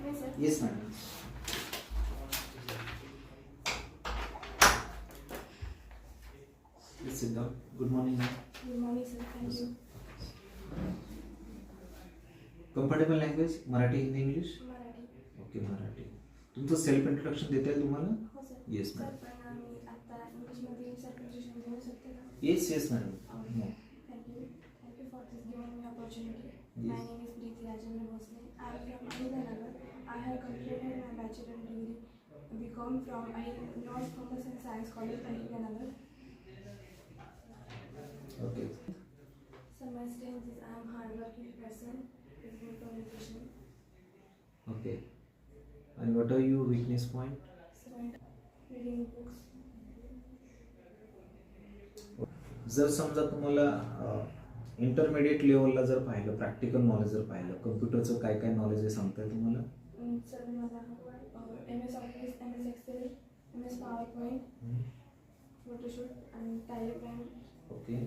me, sir? Yes, madam. Please sit down. Good morning, ma'am. Good morning, sir. Thank you. Comfortable language? Marathi, Hindi, English? Marathi. Okay, Marathi. तुमचं self introduction देता येईल तुम्हाला? हो, sir. Yes, sir, ma'am. पण आम्ही आता इंग्लिशमध्ये सेल्फ इंट्रोडक्शन देऊ शकते का? Yes, yes, madam. No. Thank you. Thank you for this giving me opportunity. Yes. My name is Preeti Rajendra Bhosle. I am from Ahmednagar. I have completed my bachelor degree BCom from North Commerce and Science College, Ahmednagar. Okay. So my strength is I am hardworking person with good communication. Okay. And what are your weakness point? So I reading books. जर समजा तुम्हाला intermediate लेवलला जर पाहिलं, practical knowledge जर पाहिलं, कम्प्युटरचं काय काय नॉलेज आहे सांगता येईल तुम्हाला? सर मला MS office, MS excel, MS PowerPoint, photoshoot आणि टायलेप्राईम. Okay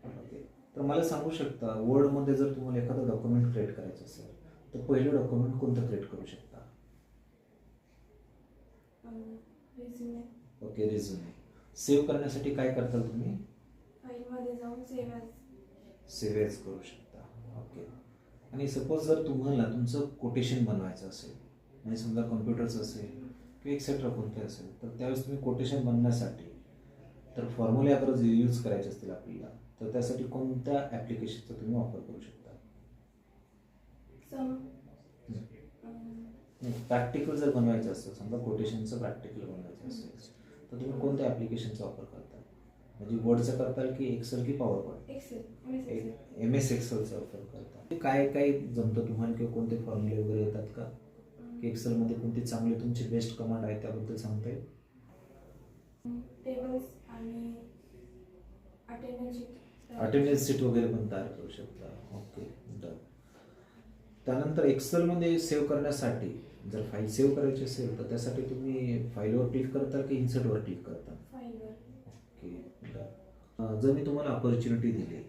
okay. तर मला सांगू शकता, वर्डमध्ये जर तुम्हाला एखादं डॉक्युमेंट क्रिएट करायचं असेल तर पहिलं डॉक्युमेंट कोणतं क्रिएट करू शकता? रिझ्युमे. Okay, resume. सेव्ह करण्यासाठी काय करता तुम्ही? फाईलमध्ये जाऊन सेव्ह ॲज करू शकता. ओके. आणि सपोज जर तुम्हाला तुमचं कोटेशन बनवायचं असेल, म्हणजे समजा कम्प्युटरचं असेल किंवा एक्सेट्रा कोणते असेल, तर त्यावेळेस तुम्ही कोटेशन बनवण्यासाठी तर फॉर्म्युले अगर यूज करायचे असतील आपल्याला, तर त्यासाठी कोणत्या ॲप्लिकेशनचा तुम्ही वापर करू शकता? प्रॅक्टिकल जर बनवायचं असेल, समजा कोटेशनचं प्रॅक्टिकल बनवायचं असेल तर तुम्ही कोणत्या ॲप्लिकेशनचा वापर करता? म्हणजे वर्डचं करताल की एक्सेल की पॉवर पॉईंट? एक्सेल. MS एक्सेलचा वापर करता. काय काय जमतं तुम्हाला किंवा कोणते फॉर्म्युले वगैरे येतात का? की एक्सेलमध्ये कोणती चांगली तुमची बेस्ट कमांड आहे त्याबद्दल सांगता येईल? टेबल्स आणि अटेंडन्स शीट वगैरे पण तयार करू शकता. Okay, done. त्यानंतर एक्सेलमध्ये सेव्ह करण्यासाठी जर फाईल सेव्ह करायची असेल तर त्यासाठी तुम्ही फाईलवर क्लिक करता की इन्सर्टवर क्लिक करता? फाईलवर. Okay, done. जर मी तुम्हाला अपॉर्च्युनिटी दिली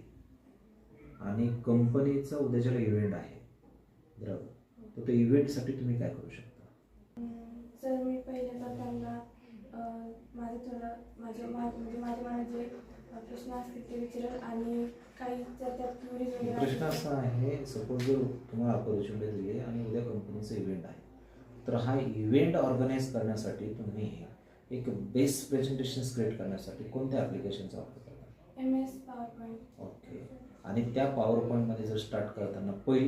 आणि कंपनीचा उद्याच्याला इव्हेंट आहे, बरोबर, तर त्या इव्हेंटसाठी तुम्ही काय करू शकता? सर मी पहिल्यांदा त्यांना माझ्या मनात जे प्रश्न असतील ते विचारेल आणि काही जर त्यात क्युरीज वगैरे प्रश्न असा आहे, सपोज जर तुम्हाला अपॉर्च्युनिटी दिली आणि उद्या कंपनीचं इव्हेंट आहे, तर हा इव्हेंट ऑर्गनाईज करण्यासाठी तुम्ही एक बेस्ट प्रेझेंटेशन क्रिएट करण्यासाठी कोणत्या ॲप्लिकेशनचा वापर करता? MS PowerPoint. ओके. आणि त्या पॉवर पॉईंटमध्ये जर स्टार्ट करताना पहिली